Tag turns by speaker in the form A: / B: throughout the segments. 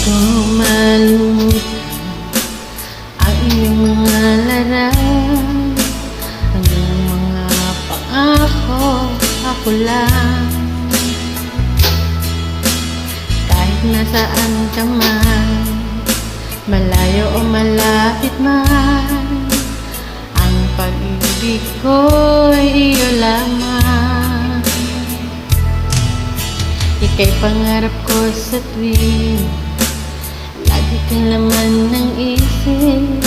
A: ko malimutan ang iyong mga larawan, hanggang mga pangako ako lang. Kahit nasaan ka man, malayo o malapit man, ang pag-ibig ko'y iyo lamang. Ika'y pangarap ko sa tuwing lagi kang laman ng isip.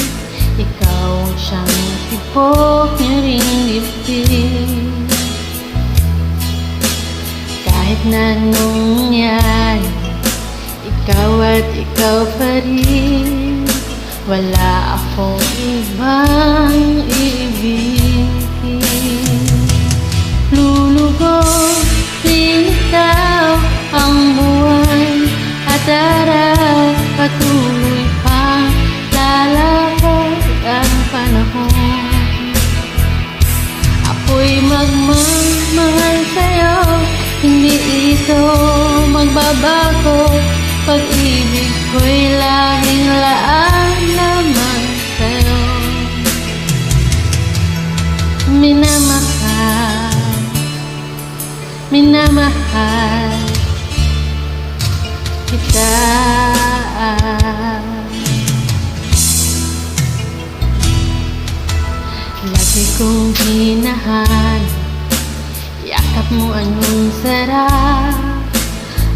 A: Ikaw siyang tibok niya ring dibdib. Kahit na anong mangyari, ikaw at ikaw pa rin. Wala akong ibang iibigin. Lulubog, lilitaw ang buwan at araw, patuloy pang lalakad ang panahon. Ako'y magmamahal sa'yo, hindi ito magbabago. Pag-ibig ko'y laging laan lamang sa'yo. Minamahal, minamahal kita. Lagi kong hinahan, yakap mo anong sarap,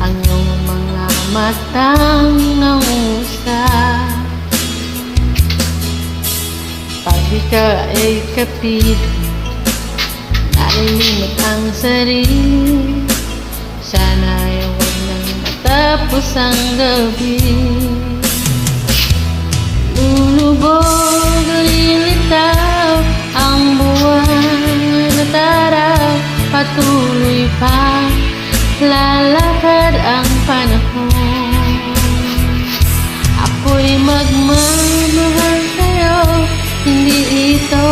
A: ang iyong mga matang nangusap. Pag ikaw ay kapit, nalilimot ang sarili. Sana'y huwag nang matapos ang gabi. Lulubog, lilitaw ang buwan at araw, patuloy pa lalakad ang panahon. Ako'y magmamahal sa'yo, hindi ito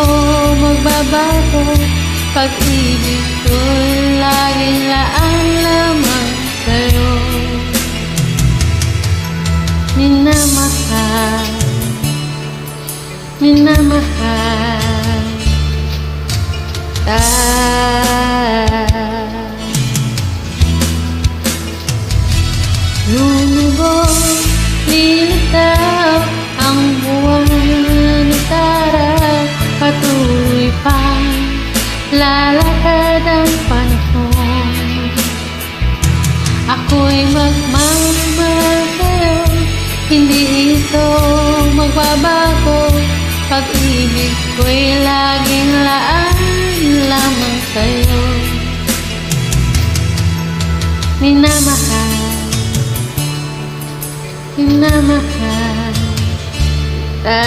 A: magbabago. Pag-ibig ko'y laging laan lamang sa'yo. Minamahal, minamahal lulubog, lilitaw ang buwan at araw, patuloy pang lalakad ang panahon. Ako'y magmamahal sa'yo, hindi ito magbabago. Pag-ibig ko'y laging laan lamang sa'yo. Minamahal, minamahal kita.